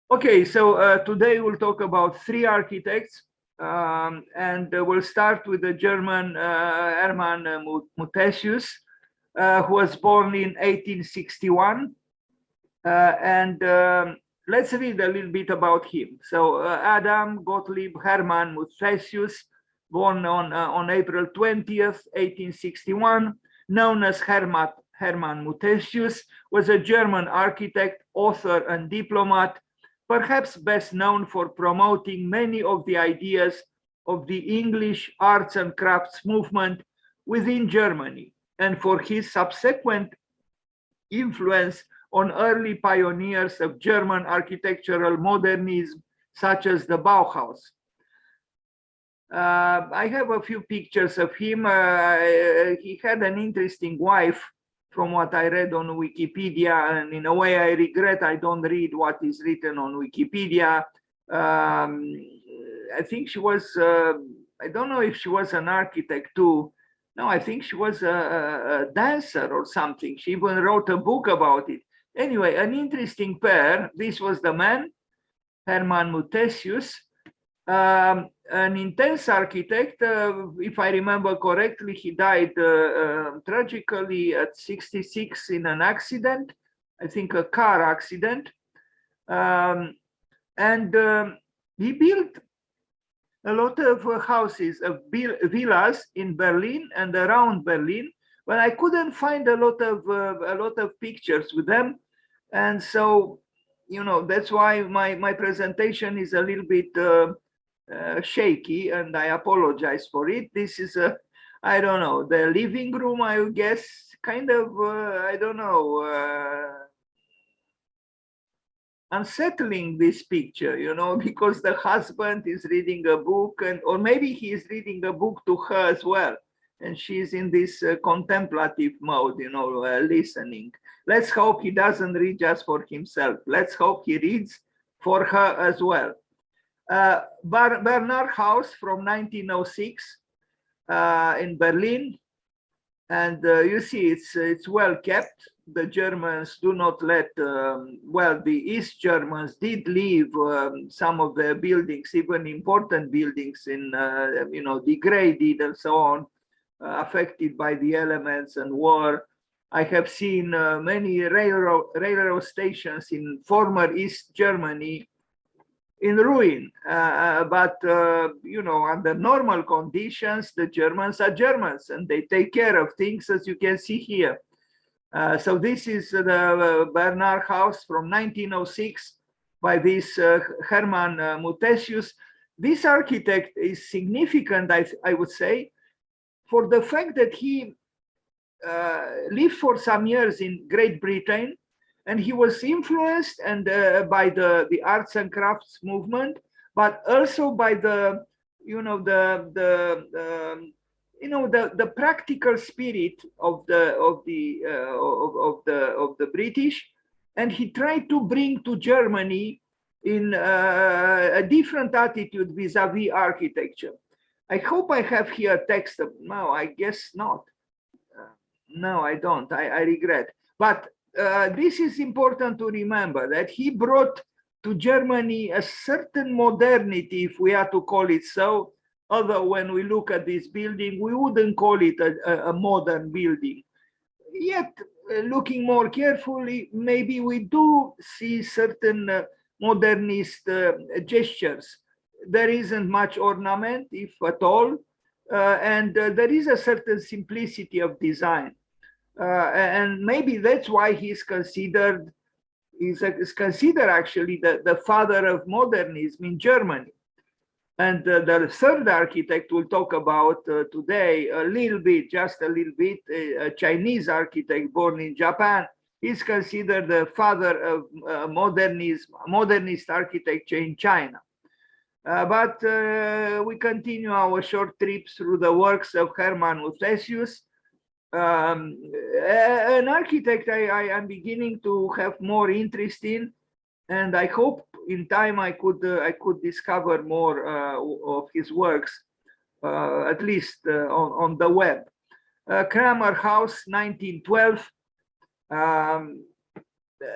Okay, so today we'll talk about three architects, and we'll start with the German Hermann Muthesius, who was born in 1861. And let's read a little bit about him. So Adam Gottlieb Hermann Muthesius, born on April 20th, 1861, known as Hermann Muthesius, was a German architect, author, and diplomat, perhaps best known for promoting many of the ideas of the English arts and crafts movement within Germany, and for his subsequent influence on early pioneers of German architectural modernism, such as the Bauhaus. I have a few pictures of him. He had an interesting wife, from what I read on Wikipedia, and in a way I regret I don't read what is written on Wikipedia. I think she was, I don't know if she was an architect too. No, I think she was a dancer or something. She even wrote a book about it. Anyway, an interesting pair. This was the man, Hermann Muthesius, an intense architect. If I remember correctly, he died tragically at 66 in an accident, I think a car accident. And he built a lot of houses, of villas in Berlin and around Berlin, but I couldn't find a lot of pictures with them, and so that's why my presentation is a little bit shaky, and I apologize for it. This is I don't know, the living room, I would guess, kind of I don't know. Unsettling, this picture, because the husband is reading a book, or maybe he is reading a book to her as well, and she's in this contemplative mode, listening. Let's hope he doesn't read just for himself. Let's hope he reads for her as well. Bernard House from 1906 in Berlin, and you see it's well kept. The Germans do not let, well, the East Germans did leave some of their buildings, even important buildings, in degraded and so on, affected by the elements and war. I have seen many railroad stations in former East Germany in ruin, but under normal conditions, the Germans are Germans, and they take care of things, as you can see here. So this is the Bernard House from 1906 by this Hermann Muthesius. This architect is significant, I would say, for the fact that he lived for some years in Great Britain, and he was influenced by the arts and crafts movement, but also by the practical spirit of the British, and he tried to bring to Germany in a different attitude vis-a-vis architecture. I hope I have here text. No, I guess not. No, I don't. I regret. But this is important to remember, that he brought to Germany a certain modernity, if we are to call it so. Although when we look at this building, we wouldn't call it a modern building. Yet, looking more carefully, maybe we do see certain modernist gestures. There isn't much ornament, if at all, and there is a certain simplicity of design. And maybe that's why he's considered actually the father of modernism in Germany. And the third architect we'll talk about today a little bit, just a little bit, a Chinese architect born in Japan. He's considered the father of modernist architecture in China. But we continue our short trips through the works of Hermann Muthesius, an architect I am beginning to have more interest in, and I hope in time I could discover more of his works, at least on the web. Kramer House, 1912.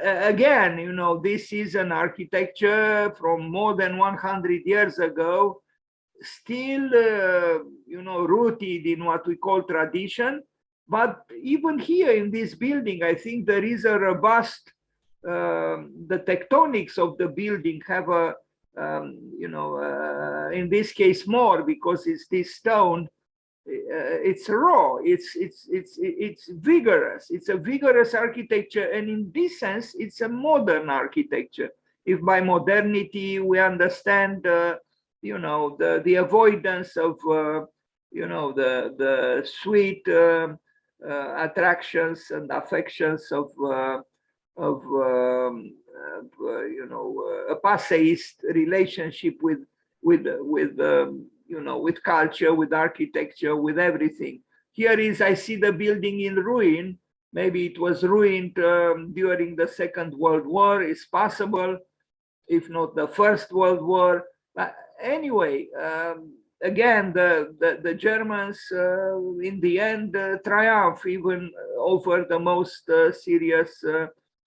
again, you know, this is an architecture from more than 100 years ago, still, you know, rooted in what we call tradition. But even here in this building, I think there is a robust, the tectonics of the building have a, you know, in this case more because it's this stone. It's raw. It's vigorous. It's a vigorous architecture, and in this sense, it's a modern architecture. If by modernity we understand, you know, the avoidance of, you know, the sweet attractions and affections of you know, a passeist relationship with you know, with culture, with architecture, with everything. Here is, I see the building in ruin. Maybe it was ruined during the Second World War. It's possible, if not the First World War. But anyway, again, the Germans in the end triumph even over the most serious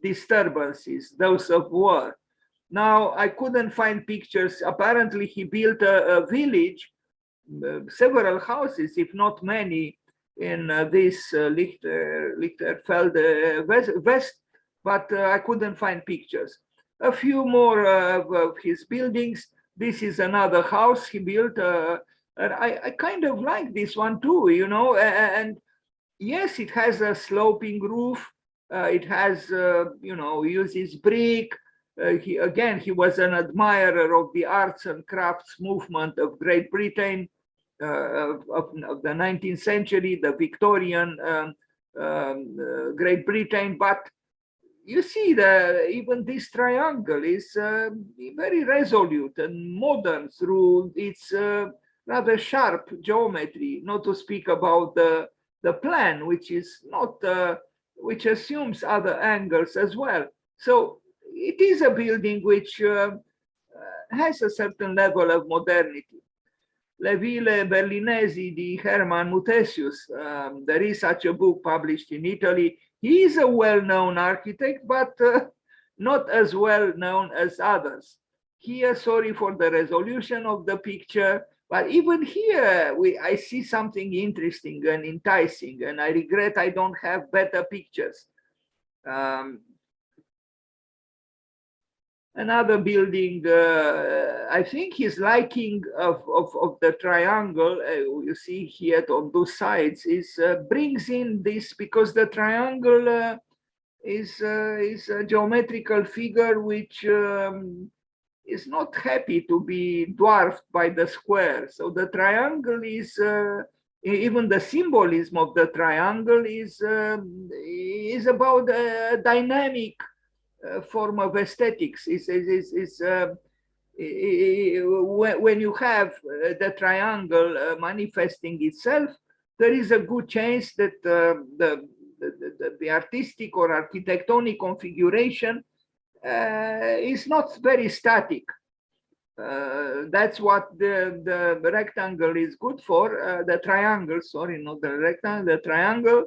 disturbances, those of war. Now, I couldn't find pictures. Apparently, he built a village, several houses, if not many, in this Lichterfelde West, but I couldn't find pictures. A few more of his buildings. This is another house he built. And I kind of like this one too, you know, and yes, it has a sloping roof. It has, you know, uses brick. He was an admirer of the arts and crafts movement of Great Britain, of the 19th century, the Victorian Great Britain. But you see, even this triangle is very resolute and modern through its rather sharp geometry, not to speak about the plan, which is not, which assumes other angles as well. So it is a building which has a certain level of modernity. Le Ville Berlinesi di Hermann Muthesius, there is such a book published in Italy. He is a well-known architect, but not as well known as others. Here, sorry for the resolution of the picture, but even here, I see something interesting and enticing, and I regret I don't have better pictures. Another building, I think his liking of the triangle, you see here on both sides, is brings in this, because the triangle is a geometrical figure which is not happy to be dwarfed by the square. So the triangle is, even the symbolism of the triangle is about a dynamic form of aesthetics. When you have the triangle manifesting itself, there is a good chance that the artistic or architectonic configuration is not very static. That's what the rectangle is good for. The triangle, sorry, not the rectangle, the triangle.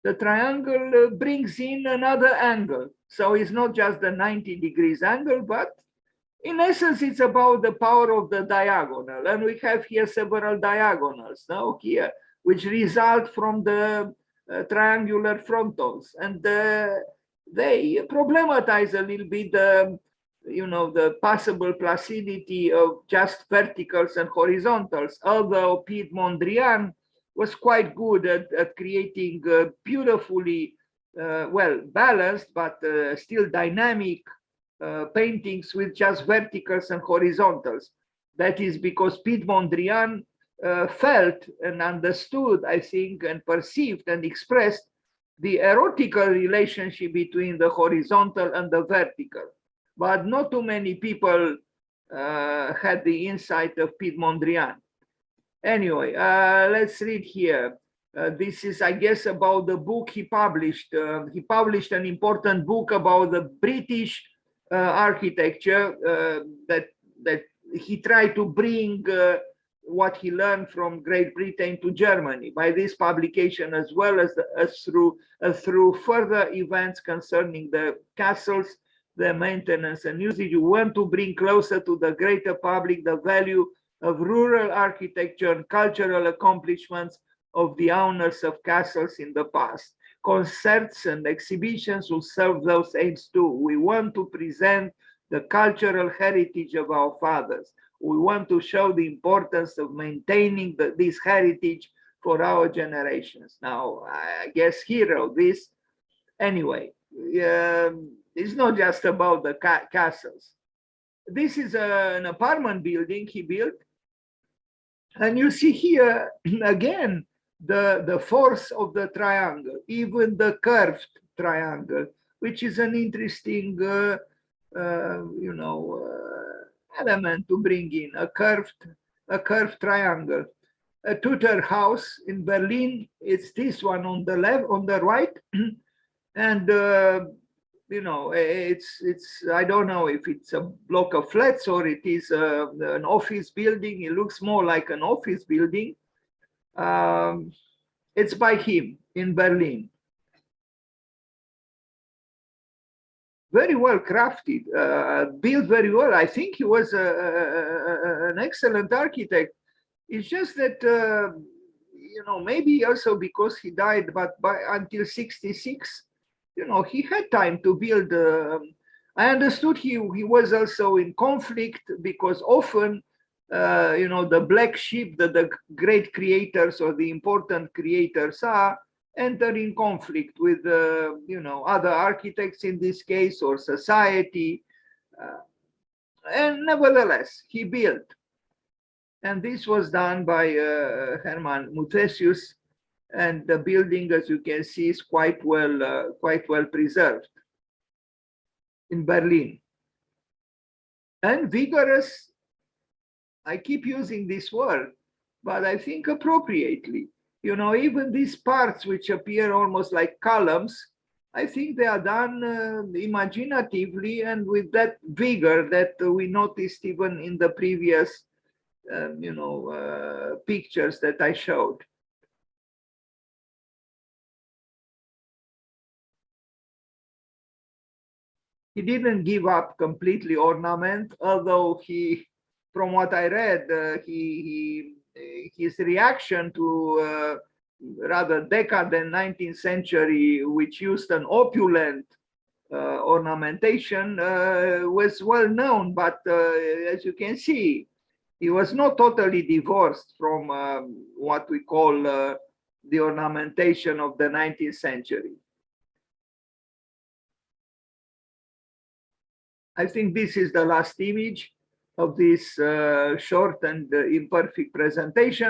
The triangle brings in another angle. So it's not just the 90 degrees angle, but in essence, it's about the power of the diagonal. And we have here several diagonals now here, which result from the triangular frontons. And they problematize a little bit you know, the possible placidity of just verticals and horizontals, although Piet Mondrian was quite good at creating beautifully, well, balanced, but still dynamic paintings with just verticals and horizontals. That is because Piet Mondrian felt and understood, I think, and perceived and expressed the erotical relationship between the horizontal and the vertical. But not too many people had the insight of Piet Mondrian. Anyway, let's read here. This is, I guess, about the book he published. He published an important book about the British architecture that he tried to bring what he learned from Great Britain to Germany by this publication, as well as through further events concerning the castles, their maintenance and usage. We want to bring closer to the greater public the value of rural architecture and cultural accomplishments of the owners of castles in the past. Concerts and exhibitions will serve those aims too. We want to present the cultural heritage of our fathers. We want to show the importance of maintaining this heritage for our generations. Now, I guess he wrote this. Anyway, it's not just about the castles. This is an apartment building he built. And you see here, again, the force of the triangle, even the curved triangle, which is an interesting, element to bring in, a curved triangle. A Tudor house in Berlin, it's this one on the left, on the right. And it's I don't know if it's a block of flats or it is an office building. It looks more like an office building. It's by him in Berlin. Very well crafted, built very well. I think he was an excellent architect. It's just that, maybe also because he died, but until 66, he had time to build. I understood he was also in conflict because often, the black sheep that the great creators or the important creators are, enter in conflict with, other architects in this case or society. And nevertheless, he built. And this was done by Hermann Muthesius. And the building, as you can see, is quite well preserved in Berlin. And vigorous, I keep using this word, but I think appropriately. Even these parts which appear almost like columns, I think they are done imaginatively and with that vigor that we noticed even in the previous, pictures that I showed. He didn't give up completely ornament, although from what I read, his reaction to rather decadent 19th century, which used an opulent ornamentation, was well known. But as you can see, he was not totally divorced from what we call the ornamentation of the 19th century. I think this is the last image of this short and imperfect presentation.